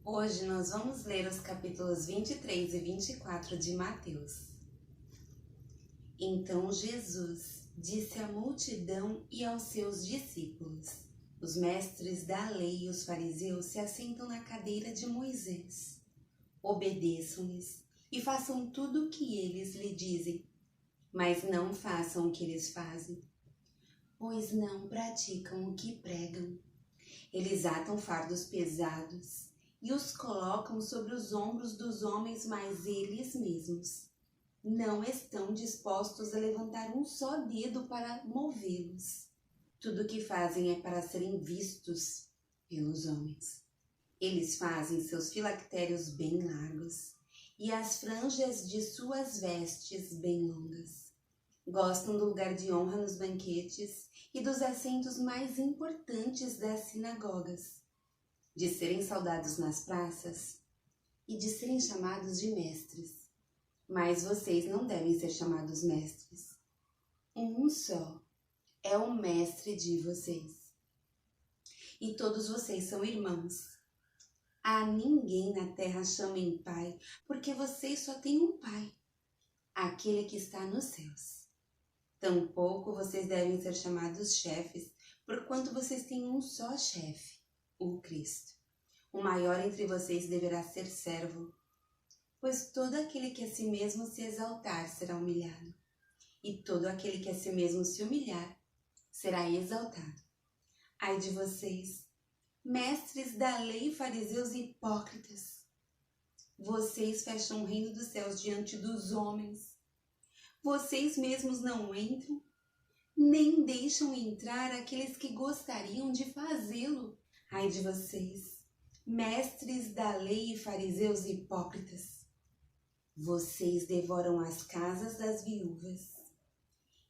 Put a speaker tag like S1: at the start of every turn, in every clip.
S1: Hoje nós vamos ler os capítulos 23 e 24 de Mateus. Então Jesus disse à multidão e aos seus discípulos: os mestres da lei e os fariseus se assentam na cadeira de Moisés. Obedeçam-lhes e façam tudo o que eles lhe dizem, mas não façam o que eles fazem, pois não praticam o que pregam. Eles atam fardos pesados e os colocam sobre os ombros dos homens, mas eles mesmos não estão dispostos a levantar um só dedo para movê-los. Tudo o que fazem é para serem vistos pelos homens. Eles fazem seus filactérios bem largos e as franjas de suas vestes bem longas. Gostam do lugar de honra nos banquetes e dos assentos mais importantes das sinagogas, de serem saudados nas praças e de serem chamados de mestres. Mas vocês não devem ser chamados mestres. Um só é o mestre de vocês. E todos vocês são irmãos. A ninguém na terra chamem pai, porque vocês só têm um pai, aquele que está nos céus. Tampouco vocês devem ser chamados chefes, porquanto vocês têm um só chefe, o Cristo. O maior entre vocês deverá ser servo, pois todo aquele que a si mesmo se exaltar será humilhado, e todo aquele que a si mesmo se humilhar será exaltado. Ai de vocês, mestres da lei e fariseus hipócritas! Vocês fecham o reino dos céus diante dos homens. Vocês mesmos não entram, nem deixam entrar aqueles que gostariam de fazê-lo. Ai de vocês, mestres da lei e fariseus hipócritas! Vocês devoram as casas das viúvas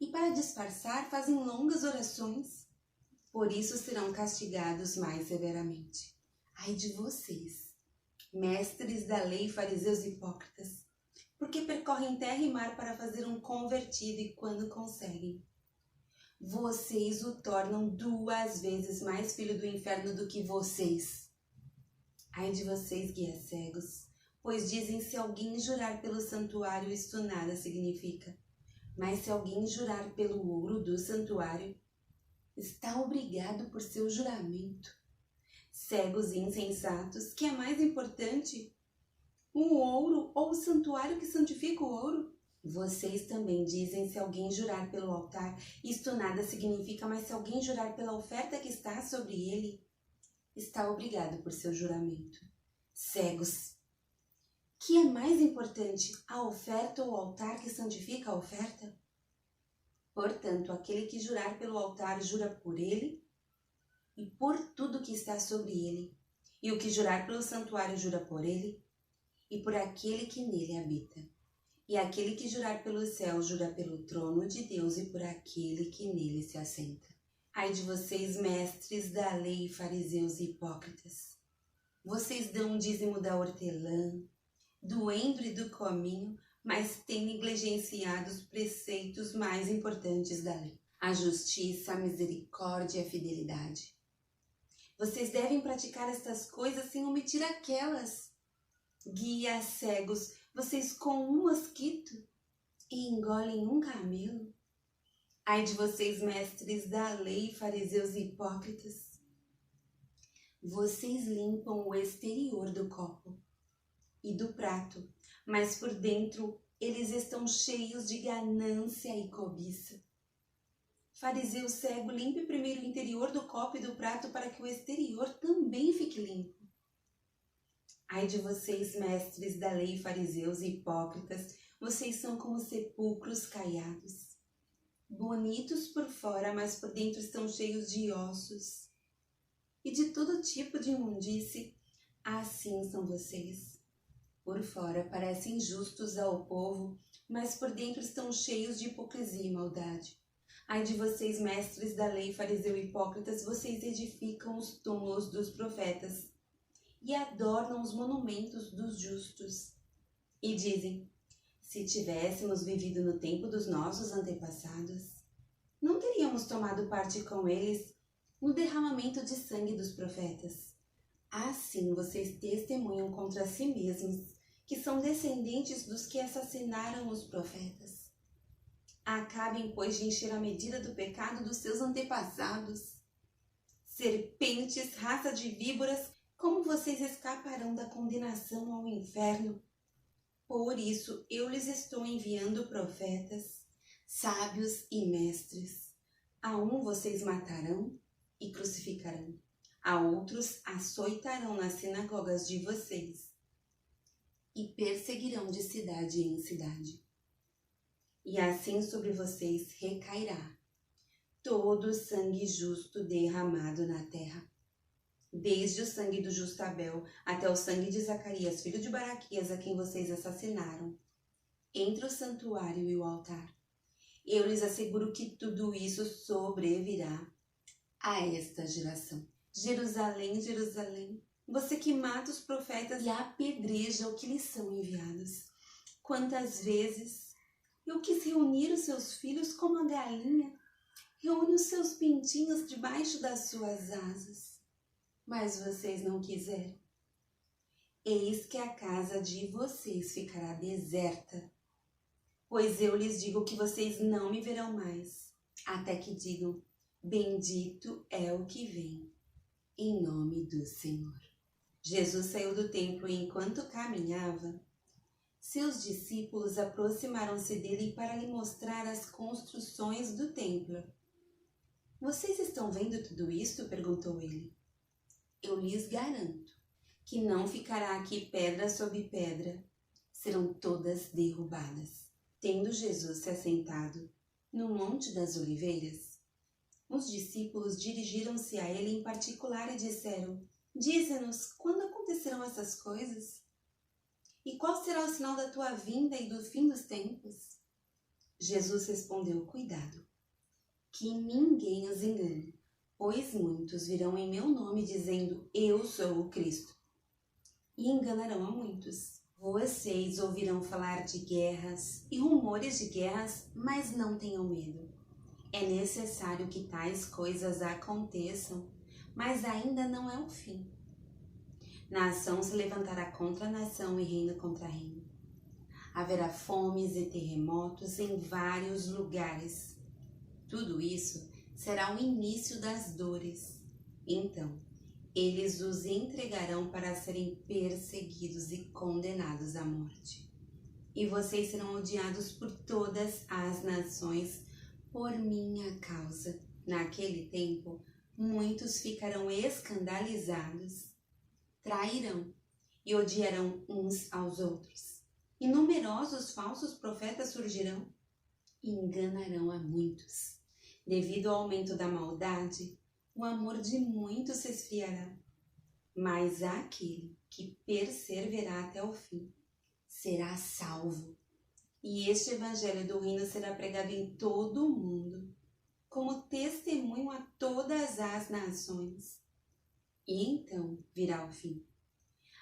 S1: e, para disfarçar, fazem longas orações. Por isso serão castigados mais severamente. Ai de vocês, mestres da lei e fariseus hipócritas! Porque percorrem terra e mar para fazer um convertido e, quando conseguem, vocês o tornam 2 vezes mais filho do inferno do que vocês. Ai de vocês, guias cegos, pois dizem: se alguém jurar pelo santuário, isto nada significa. Mas se alguém jurar pelo ouro do santuário, está obrigado por seu juramento. Cegos e insensatos, que é mais importante, o ouro ou o santuário que santifica o ouro? Vocês também dizem: se alguém jurar pelo altar, isto nada significa, mas se alguém jurar pela oferta que está sobre ele, está obrigado por seu juramento. Cegos! Que é mais importante, a oferta ou o altar que santifica a oferta? Portanto, aquele que jurar pelo altar jura por ele e por tudo que está sobre ele, e o que jurar pelo santuário jura por ele e por aquele que nele habita. E aquele que jurar pelo céu jura pelo trono de Deus e por aquele que nele se assenta. Ai de vocês, mestres da lei e fariseus hipócritas! Vocês dão o dízimo da hortelã, do endro e do cominho, mas têm negligenciado os preceitos mais importantes da lei: a justiça, a misericórdia e a fidelidade. Vocês devem praticar estas coisas sem omitir aquelas. Guias cegos, vocês com um mosquito e engolem um camelo. Ai de vocês, mestres da lei e fariseus hipócritas! Vocês limpam o exterior do copo e do prato, mas por dentro eles estão cheios de ganância e cobiça. Fariseu cego, limpe primeiro o interior do copo e do prato para que o exterior também fique limpo. Ai de vocês, mestres da lei e fariseus hipócritas! Vocês são como sepulcros caiados, bonitos por fora, mas por dentro estão cheios de ossos e de todo tipo de imundície. Assim são vocês. Por fora parecem justos ao povo, mas por dentro estão cheios de hipocrisia e maldade. Ai de vocês, mestres da lei e fariseus hipócritas! Vocês edificam os túmulos dos profetas e adornam os monumentos dos justos. E dizem: se tivéssemos vivido no tempo dos nossos antepassados, não teríamos tomado parte com eles no derramamento de sangue dos profetas. Assim vocês testemunham contra si mesmos que são descendentes dos que assassinaram os profetas. Acabem, pois, de encher a medida do pecado dos seus antepassados. Serpentes, raça de víboras, como vocês escaparão da condenação ao inferno? Por isso eu lhes estou enviando profetas, sábios e mestres. A um vocês matarão e crucificarão. A outros açoitarão nas sinagogas de vocês e perseguirão de cidade em cidade. E assim sobre vocês recairá todo o sangue justo derramado na terra, desde o sangue do justo Abel até o sangue de Zacarias, filho de Baraquias, a quem vocês assassinaram, entre o santuário e o altar. Eu lhes asseguro que tudo isso sobrevirá a esta geração. Jerusalém, Jerusalém, você que mata os profetas e apedreja o que lhes são enviados. Quantas vezes eu quis reunir os seus filhos como a galinha reúne os seus pintinhos debaixo das suas asas, mas vocês não quiseram. Eis que a casa de vocês ficará deserta, pois eu lhes digo que vocês não me verão mais, até que digam: bendito é o que vem, em nome do Senhor. Jesus saiu do templo e, enquanto caminhava, seus discípulos aproximaram-se dele para lhe mostrar as construções do templo. Vocês estão vendo tudo isto? Perguntou ele. Eu lhes garanto que não ficará aqui pedra sobre pedra, serão todas derrubadas. Tendo Jesus se assentado no Monte das Oliveiras, os discípulos dirigiram-se a ele em particular e disseram: dize-nos, quando acontecerão essas coisas? E qual será o sinal da tua vinda e do fim dos tempos? Jesus respondeu: cuidado, que ninguém os engane, pois muitos virão em meu nome dizendo: eu sou o Cristo, e enganarão a muitos. Vocês ouvirão falar de guerras e rumores de guerras, mas não tenham medo. É necessário que tais coisas aconteçam, mas ainda não é o fim. Nação se levantará contra nação e reino contra reino. Haverá fomes e terremotos em vários lugares. Tudo isso será o início das dores. Então, eles os entregarão para serem perseguidos e condenados à morte. E vocês serão odiados por todas as nações por minha causa. Naquele tempo, muitos ficarão escandalizados, trairão e odiarão uns aos outros. E numerosos falsos profetas surgirão e enganarão a muitos. Devido ao aumento da maldade, o amor de muitos se esfriará. Mas aquele que perseverar até o fim será salvo. E este evangelho do reino será pregado em todo o mundo, como testemunho a todas as nações. E então virá o fim.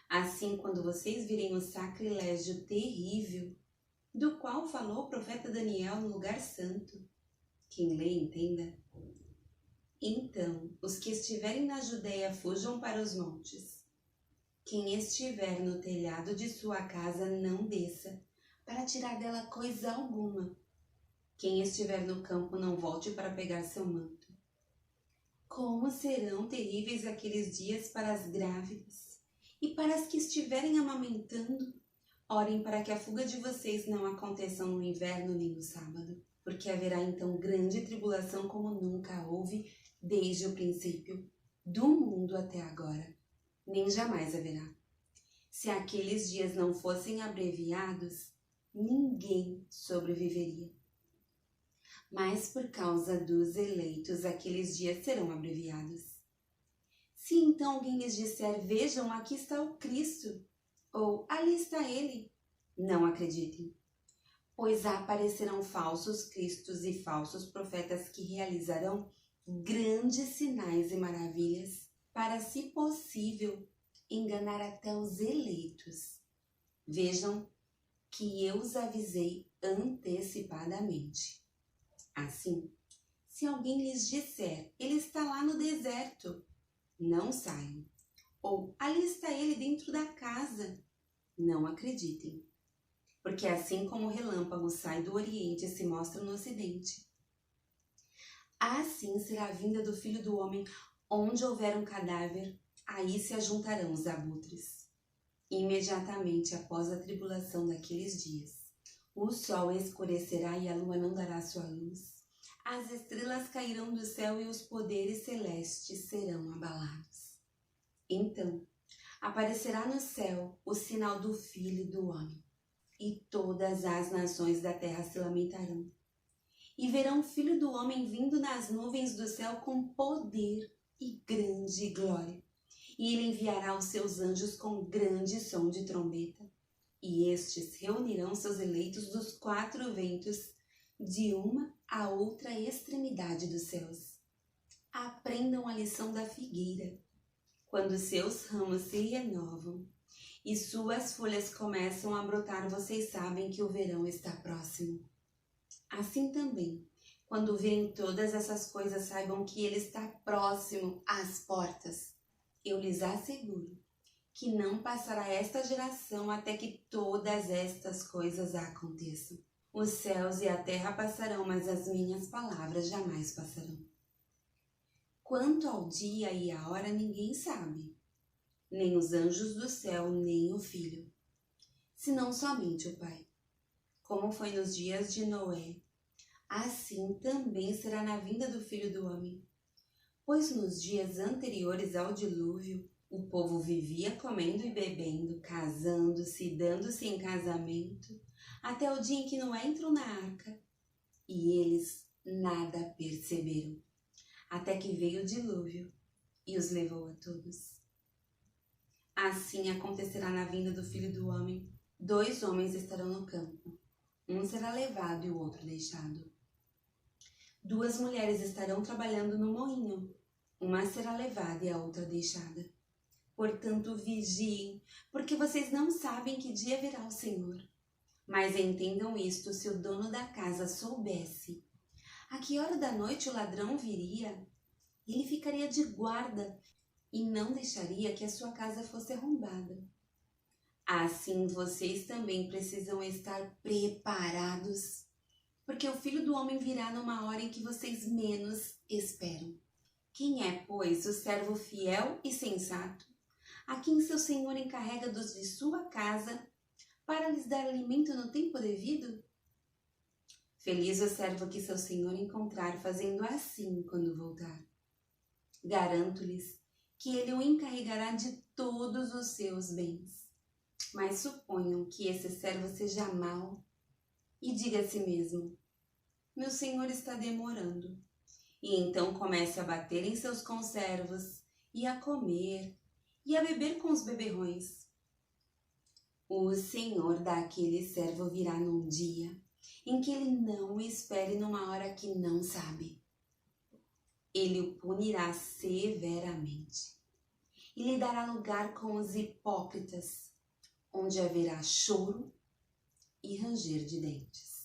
S1: Assim, quando vocês virem o sacrilégio terrível, do qual falou o profeta Daniel no lugar santo, quem lê entenda. Então, os que estiverem na Judeia fujam para os montes. Quem estiver no telhado de sua casa não desça, para tirar dela coisa alguma. Quem estiver no campo não volte para pegar seu manto. Como serão terríveis aqueles dias para as grávidas e para as que estiverem amamentando. Orem para que a fuga de vocês não aconteça no inverno nem no sábado, porque haverá então grande tribulação como nunca houve desde o princípio do mundo até agora, nem jamais haverá. Se aqueles dias não fossem abreviados, ninguém sobreviveria. Mas por causa dos eleitos, aqueles dias serão abreviados. Se então alguém lhes disser: vejam, aqui está o Cristo, ou ali está ele, não acreditem, pois aparecerão falsos cristos e falsos profetas que realizarão grandes sinais e maravilhas, para, se possível, enganar até os eleitos. Vejam que eu os avisei antecipadamente. Assim, se alguém lhes disser: ele está lá no deserto, não saiam. ou ali está ele dentro da casa. Não acreditem, porque assim como o relâmpago sai do Oriente e se mostra no Ocidente, assim será a vinda do Filho do Homem. Onde houver um cadáver, aí se ajuntarão os abutres. Imediatamente após a tribulação daqueles dias, o sol escurecerá e a lua não dará sua luz. As estrelas cairão do céu e os poderes celestes serão abalados. Então, aparecerá no céu o sinal do Filho do Homem, e todas as nações da terra se lamentarão. E verão o Filho do Homem vindo nas nuvens do céu com poder e grande glória. E ele enviará os seus anjos com grande som de trombeta. E estes reunirão seus eleitos dos 4 ventos, de uma a outra extremidade dos céus. Aprendam a lição da figueira. Quando seus ramos se renovam e suas folhas começam a brotar, vocês sabem que o verão está próximo. Assim também, quando virem todas essas coisas, saibam que ele está próximo às portas. Eu lhes asseguro que não passará esta geração até que todas estas coisas aconteçam. Os céus e a terra passarão, mas as minhas palavras jamais passarão. Quanto ao dia e à hora, ninguém sabe, nem os anjos do céu, nem o Filho, senão somente o Pai. Como foi nos dias de Noé, assim também será na vinda do Filho do Homem. Pois nos dias anteriores ao dilúvio, o povo vivia comendo e bebendo, casando-se, dando-se em casamento, até o dia em que Noé entrou na arca, e eles nada perceberam, até que veio o dilúvio e os levou a todos. Assim acontecerá na vinda do Filho do Homem. 2 homens estarão no campo, um será levado e o outro deixado. 2 mulheres estarão trabalhando no moinho, uma será levada e a outra deixada. Portanto, vigiem, porque vocês não sabem que dia virá o Senhor. Mas entendam isto: se o dono da casa soubesse a que hora da noite o ladrão viria, ele ficaria de guarda e não deixaria que a sua casa fosse arrombada. Assim, vocês também precisam estar preparados, porque o Filho do Homem virá numa hora em que vocês menos esperam. Quem é, pois, o servo fiel e sensato, a quem seu senhor encarrega dos de sua casa para lhes dar alimento no tempo devido? Feliz o servo que seu senhor encontrar fazendo assim quando voltar. Garanto-lhes que ele o encarregará de todos os seus bens. Mas suponham que esse servo seja mau e diga a si mesmo: meu senhor está demorando. E então comece a bater em seus conservos e a comer e a beber com os beberrões. O senhor daquele servo virá num dia em que ele não o espere, numa hora que não sabe. Ele o punirá severamente e lhe dará lugar com os hipócritas, onde haverá choro e ranger de dentes.